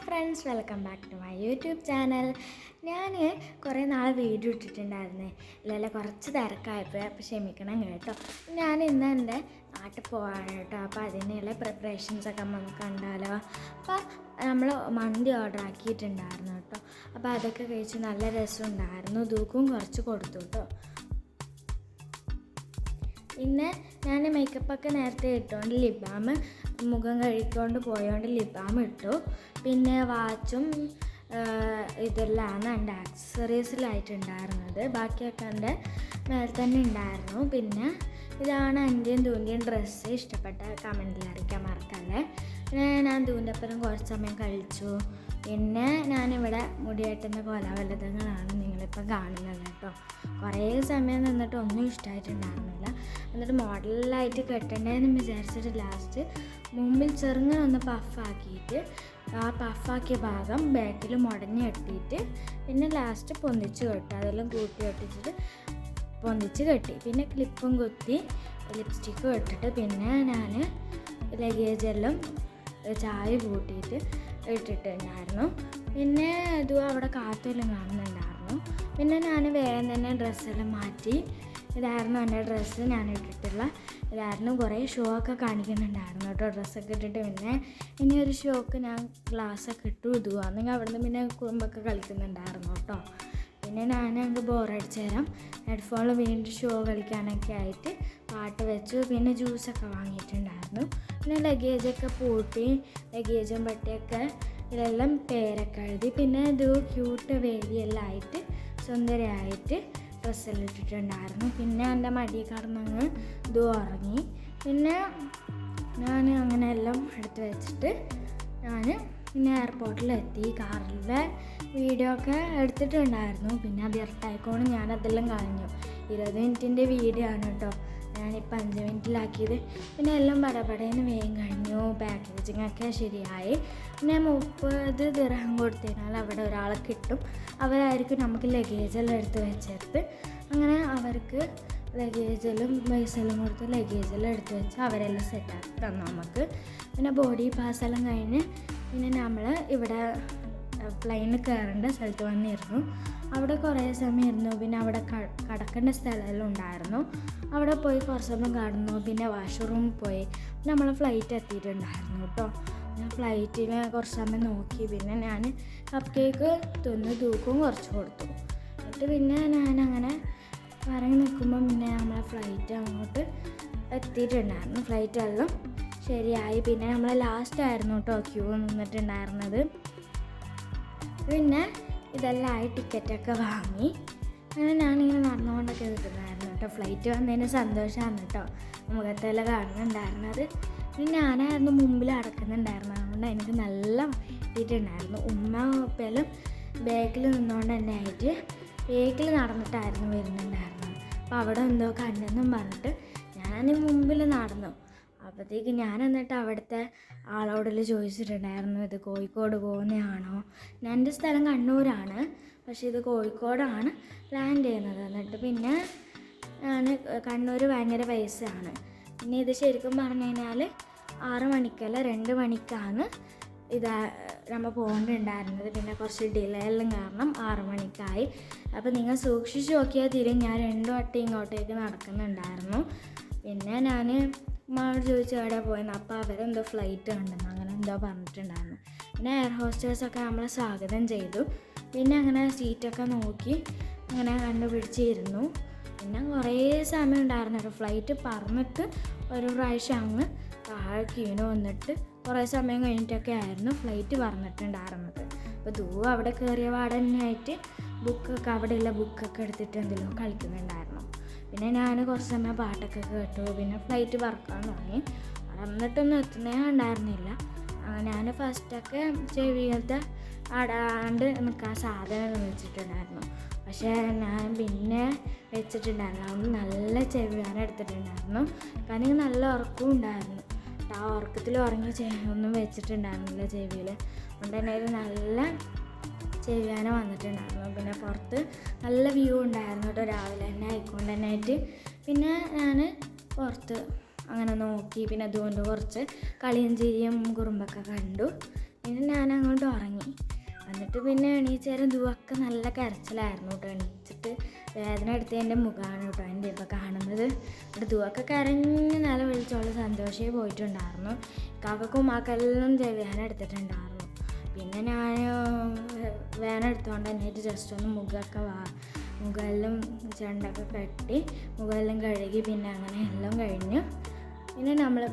Friends, welcome back to my YouTube channel. ഞാൻ കുറേ നാൾ വീഡിയോ ഇട്ടിട്ടുണ്ടായിരുന്നേ. ഇല്ലല്ല, കുറച്ച് തിരക്കായപ്പോൾ അപ്പോൾ ക്ഷമിക്കണം കേട്ടോ. ഞാൻ ഇന്ന് എൻ്റെ നാട്ടിൽ പോവാണ് കേട്ടോ. അപ്പോൾ അതിനുള്ള പ്രിപ്പറേഷൻസൊക്കെ നമുക്ക് കണ്ടാലോ. അപ്പോൾ നമ്മൾ മന്തി ഓർഡർ ആക്കിയിട്ടുണ്ടായിരുന്നു കേട്ടോ. അപ്പോൾ അതൊക്കെ കഴിച്ച് നല്ല രസമുണ്ടായിരുന്നു. തൂക്കും കുറച്ച് കൊടുത്തു കേട്ടോ. പിന്നെ ഞാൻ മേക്കപ്പൊക്കെ നേരത്തെ ഇട്ടുകൊണ്ട് ലിപ് ബാം, മുഖം കഴുകിക്കൊണ്ട് പോയോണ്ട് ലിപ് ബാം ഇട്ടു. പിന്നെ വാച്ചും ഇതെല്ലാമാണ് എൻ്റെ ആക്സസറീസിലായിട്ടുണ്ടായിരുന്നത്. ബാക്കിയൊക്കെ എൻ്റെ മേലെ തന്നെ ഉണ്ടായിരുന്നു. പിന്നെ ഇതാണ് എൻ്റെയും ദൂൻ്റെയും ഡ്രസ്സ്. ഇഷ്ടപ്പെട്ട കമൻറ്റിൽ അറിയിക്കാൻ മറക്കല്ലേ. ഞാൻ ദൂൻ്റെ ഒപ്പം കുറച്ച് സമയം കഴിച്ചു. പിന്നെ ഞാനിവിടെ മുടിയേട്ടുന്ന കോലാവലതങ്ങളാണ് നിങ്ങളിപ്പോൾ കാണുന്നത് കേട്ടോ. കുറേ സമയം നിന്നിട്ട് ഒന്നും ഇഷ്ടമായിട്ടുണ്ടായിരുന്നില്ല. എന്നിട്ട് മോഡലായിട്ട് കെട്ടണ്ടേന്ന് വിചാരിച്ചിട്ട് ലാസ്റ്റ് മുമ്പിൽ ചെറുങ്ങനെ ഒന്ന് പഫാക്കിയിട്ട് ആ പഫാക്കിയ ഭാഗം ബാക്കിൽ മുടഞ്ഞ് കെട്ടിയിട്ട് പിന്നെ ലാസ്റ്റ് പൊന്തിച്ച് കെട്ടി. അതെല്ലാം കൂട്ടി കെട്ടിച്ചിട്ട് പൊന്തിച്ച് കെട്ടി. പിന്നെ ക്ലിപ്പും കുത്തി ലിപ്സ്റ്റിക്കും ഇട്ടിട്ട് പിന്നെ ഞാൻ ലഗേജെല്ലാം ചായ കൂട്ടിയിട്ട് ഇട്ടിട്ടുണ്ടായിരുന്നു. പിന്നെ ഇതും അവിടെ കാറ്റെല്ലാം കാണുന്നുണ്ടായിരുന്നു. പിന്നെ ഞാൻ വേഗം തന്നെ ഡ്രസ്സെല്ലാം മാറ്റി. ഇതായിരുന്നു എൻ്റെ ഡ്രസ്സ്, ഞാൻ ഇട്ടിട്ടുള്ള ഇതായിരുന്നു. കുറേ ഷോ ഒക്കെ കാണിക്കുന്നുണ്ടായിരുന്നു കേട്ടോ ഡ്രസ്സൊക്കെ ഇട്ടിട്ട്. പിന്നെ ഇനി ഒരു ഷോക്ക് ഞാൻ ഗ്ലാസ്സൊക്കെ ഇട്ടു ഇതുവാണെങ്കിൽ അവിടെ നിന്ന് പിന്നെ കുറുമ്പൊക്കെ കളിക്കുന്നുണ്ടായിരുന്നു കേട്ടോ. പിന്നെ ഞാൻ അങ്ങ് ബോറടിച്ച് തരാം ഹെഡ്ഫോണിൽ വീണ്ടും ഷോ കളിക്കാനൊക്കെ ആയിട്ട് പാട്ട് വെച്ചു. പിന്നെ ജ്യൂസൊക്കെ വാങ്ങിയിട്ടുണ്ടായിരുന്നു. പിന്നെ ലഗേജൊക്കെ പൂട്ടി ലഗേജും പട്ടിയൊക്കെ ഇതെല്ലാം പേരൊക്കെ എഴുതി. പിന്നെ ഇത് ക്യൂട്ട് വേദിയെല്ലാം ആയിട്ട് സുന്ദരമായിട്ട് ഡ്രസ്സെല്ലാം ഇട്ടിട്ടുണ്ടായിരുന്നു. പിന്നെ എൻ്റെ മടി കടന്നങ്ങ് ഇത് ഉറങ്ങി. പിന്നെ ഞാൻ അങ്ങനെ എല്ലാം എടുത്ത് വെച്ചിട്ട് ഞാൻ പിന്നെ എയർപോർട്ടിലെത്തി. കാറിലെ വീഡിയോ ഒക്കെ എടുത്തിട്ടുണ്ടായിരുന്നു. പിന്നെ അത് ഇരട്ടായിക്കോണ്ട് ഞാനതെല്ലാം കളഞ്ഞു. 20 മിനിറ്റിൻ്റെ വീഡിയോ ആണ് കേട്ടോ. ഞാനിപ്പോൾ 5 മിനിറ്റിലാക്കിയത്. പിന്നെ എല്ലാം പടപടേന്ന് വേഗം കഴിഞ്ഞു. പാക്കേജിങ്ങൊക്കെ ശരിയായി. പിന്നെ 30 ദിർഹം കൊടുത്തതിനാൽ അവിടെ ഒരാളെ കിട്ടും. അവരായിരിക്കും നമുക്ക് ലഗേജെല്ലാം എടുത്ത് വെച്ചെടുത്ത്. അങ്ങനെ അവർക്ക് ലഗേജെല്ലാം പൈസയെല്ലാം കൊടുത്ത് ലഗേജെല്ലാം എടുത്ത് വെച്ച് അവരെല്ലാം സെറ്റാക്കി തന്നു നമുക്ക്. പിന്നെ ബോഡി പാസ്സെല്ലാം കഴിഞ്ഞ് പിന്നെ നമ്മൾ ഇവിടെ പ്ലെയിനിൽ കയറേണ്ട സ്ഥലത്ത് വന്നിരുന്നു. അവിടെ കുറേ സമയം ഇരുന്നു. പിന്നെ അവിടെ കിടക്കേണ്ട സ്ഥലമെല്ലാം ഉണ്ടായിരുന്നു. അവിടെ പോയി കുറച്ച് സമയം കടന്നു. പിന്നെ വാഷ്റൂമിൽ പോയി. നമ്മൾ ഫ്ലൈറ്റ് എത്തിയിട്ടുണ്ടായിരുന്നു കേട്ടോ. ഞാൻ ഫ്ലൈറ്റിന് കുറച്ച് സമയം നോക്കി. പിന്നെ ഞാൻ കപ്പ് കേക്ക് തിന്ന് തൂക്കും കുറച്ച് കൊടുത്തു. എന്നിട്ട് പിന്നെ ഞാനങ്ങനെ പറഞ്ഞ് നിൽക്കുമ്പോൾ പിന്നെ നമ്മളെ ഫ്ലൈറ്റ് അങ്ങോട്ട് എത്തിയിട്ടുണ്ടായിരുന്നു. ഫ്ലൈറ്റെല്ലാം ശരിയായി. പിന്നെ നമ്മൾ ലാസ്റ്റായിരുന്നു കേട്ടോ ക്യൂ നിന്നിട്ടുണ്ടായിരുന്നത്. പിന്നെ ഇതെല്ലാം ആയി ടിക്കറ്റൊക്കെ വാങ്ങി. അങ്ങനെ ഞാനിങ്ങനെ നടന്നുകൊണ്ടൊക്കെ നിൽക്കുന്നായിരുന്നു കേട്ടോ. ഫ്ലൈറ്റ് വന്നതിന് സന്തോഷമാണ് കേട്ടോ മുഖത്തെല്ലാം കാണുന്നുണ്ടായിരുന്നത്. പിന്നെ ഞാനായിരുന്നു മുമ്പിൽ അടക്കുന്നുണ്ടായിരുന്നത്. അതുകൊണ്ട് എനിക്ക് നല്ല കിട്ടിയിട്ടുണ്ടായിരുന്നു. ഉമ്മ ഉപ്പയെല്ലാം ബാക്കിൽ നിന്നുകൊണ്ട് തന്നെ ആയിട്ട് ബാക്കിൽ നടന്നിട്ടായിരുന്നു വരുന്നുണ്ടായിരുന്നത്. അപ്പോൾ അവിടെ എന്തോ കണ്ടെന്നും പറഞ്ഞിട്ട് ഞാൻ മുമ്പിൽ നടന്നു. അപ്പോഴത്തേക്ക് ഞാൻ എന്നിട്ട് അവിടുത്തെ ആളോടെല്ലാം ചോദിച്ചിട്ടുണ്ടായിരുന്നു, ഇത് കോഴിക്കോട് പോകുന്നതാണോ? എൻ്റെ സ്ഥലം കണ്ണൂരാണ്, പക്ഷേ ഇത് കോഴിക്കോടാണ് ലാൻഡ് ചെയ്യുന്നത്. എന്നിട്ട് പിന്നെ ഞാൻ കണ്ണൂർ ഭയങ്കര പൈസയാണ്. പിന്നെ ഇത് ശരിക്കും പറഞ്ഞു കഴിഞ്ഞാൽ 6 മണിക്കല്ല 2 മണിക്കാണ് ഇത് നമ്മൾ പോകേണ്ടിണ്ടായിരുന്നത്. പിന്നെ കുറച്ച് ഡിലേ എല്ലാം കാരണം 6 മണിക്കായി. അപ്പോൾ നിങ്ങൾ സൂക്ഷിച്ച് നോക്കിയാൽ തീരും. ഞാൻ 2 വട്ടം ഇങ്ങോട്ടേക്ക് നടക്കുന്നുണ്ടായിരുന്നു. പിന്നെ ഞാൻ ഉമ്മയോട് ചോദിച്ചു എവിടെ പോയെന്ന്. അപ്പോൾ അവരെന്തോ ഫ്ലൈറ്റ് ഉണ്ടെന്ന് അങ്ങനെ എന്തോ പറഞ്ഞിട്ടുണ്ടായിരുന്നു. പിന്നെ എയർ ഹോസ്റ്റേഴ്സൊക്കെ നമ്മളെ സ്വാഗതം ചെയ്തു. പിന്നെ അങ്ങനെ സീറ്റൊക്കെ നോക്കി അങ്ങനെ കണ്ടുപിടിച്ചിരുന്നു. പിന്നെ കുറേ സമയം ഉണ്ടായിരുന്നു. ഫ്ലൈറ്റ് പറന്നിട്ട് ഒരു പ്രാവശ്യം അങ്ങ് താഴെ ക്യൂന് വന്നിട്ട് കുറേ സമയം കഴിഞ്ഞിട്ടൊക്കെ ആയിരുന്നു ഫ്ലൈറ്റ് പറന്നിട്ടുണ്ടായിരുന്നത്. അപ്പോൾ അവിടെ കയറിയ പാടന്നെയായിട്ട് ബുക്കൊക്കെ അവിടെയുള്ള ബുക്കൊക്കെ എടുത്തിട്ട് എന്തെല്ലോ കളിക്കുന്നുണ്ടായിരുന്നു. പിന്നെ ഞാൻ കുറച്ച് സമയം പാട്ടൊക്കെ കേട്ടു. പിന്നെ ഫ്ലൈറ്റ് പറക്കാൻ തുടങ്ങി. പറന്നിട്ടൊന്നും എത്തുന്നേ ഉണ്ടായിരുന്നില്ല. ഞാൻ ഫസ്റ്റൊക്കെ ചെവിയിലത്തെ അടാണ്ട് നിൽക്കാൻ സാധനം വെച്ചിട്ടുണ്ടായിരുന്നു. പക്ഷേ ഞാൻ പിന്നെ വെച്ചിട്ടുണ്ടായിരുന്നു. അതുകൊണ്ട് നല്ല ചെവിയാനം എടുത്തിട്ടുണ്ടായിരുന്നു. കാരണം എനിക്ക് നല്ല ഉറക്കവും ഉണ്ടായിരുന്നു. ആ ഉറക്കത്തിൽ ഉറങ്ങി ഒന്നും വെച്ചിട്ടുണ്ടായിരുന്നില്ല ചെവിയിൽ. അതുകൊണ്ട് തന്നെ ഒരു നല്ല ചെവിയാനം വന്നിട്ടുണ്ടായിരുന്നു. പിന്നെ പുറത്ത് നല്ല വ്യൂ ഉണ്ടായിരുന്നു കേട്ടോ രാവിലെ തന്നെ ആയിക്കൊണ്ട് തന്നെ ആയിട്ട്. പിന്നെ ഞാൻ പുറത്ത് അങ്ങനെ നോക്കി. പിന്നെ അതുകൊണ്ട് കുറച്ച് കളിയും ചിരിയും കുറുമ്പൊക്കെ കണ്ടു. പിന്നെ ഞാൻ അങ്ങോട്ട് ഉറങ്ങി. എന്നിട്ട് പിന്നെ എണീച്ചേരം ദുവൊക്കെ നല്ല കരച്ചിലായിരുന്നു കേട്ടോ. എണീച്ചിട്ട് വേദന എടുത്തതിൻ്റെ മുഖമാണ് കേട്ടോ എൻ്റെ ഇപ്പോൾ കാണുന്നത്. എന്നിട്ട് ദുവൊക്കെ കരഞ്ഞ് നല്ല വിളിച്ചോളൂ സന്തോഷമേ പോയിട്ടുണ്ടായിരുന്നു. കാക്കക്കും ഉമ്മാക്കെല്ലാം വേദന എടുത്തിട്ടുണ്ടായിരുന്നു. പിന്നെ ഞാൻ വേദന എടുത്തുകൊണ്ട് എന്നിട്ട് ജസ്റ്റ് ഒന്ന് മുഖമെല്ലാം ചെണ്ടൊക്കെ കെട്ടി മുഖമെല്ലാം കഴുകി പിന്നെ അങ്ങനെ എല്ലാം കഴിഞ്ഞു. പിന്നെ നമ്മൾ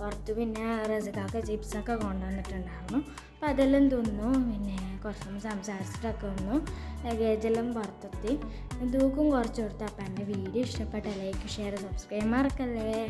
പുറത്ത് പിന്നെ റസിക്കാക്ക ചിപ്സൊക്കെ കൊണ്ടുവന്നിട്ടുണ്ടായിരുന്നു. അപ്പോൾ അതെല്ലാം തിന്നു. പിന്നെ കുറച്ചൊന്ന് സംസാരിച്ചിട്ടൊക്കെ വന്നു. ലഗേജെല്ലാം പുറത്തെത്തി. ദൂക്കും കുറച്ച് കൊടുത്തു. അപ്പോൾ എൻ്റെ വീഡിയോ ഇഷ്ടപ്പെട്ട ലൈക്ക് ഷെയർ സബ്സ്ക്രൈബ് മറക്കല്ലേ.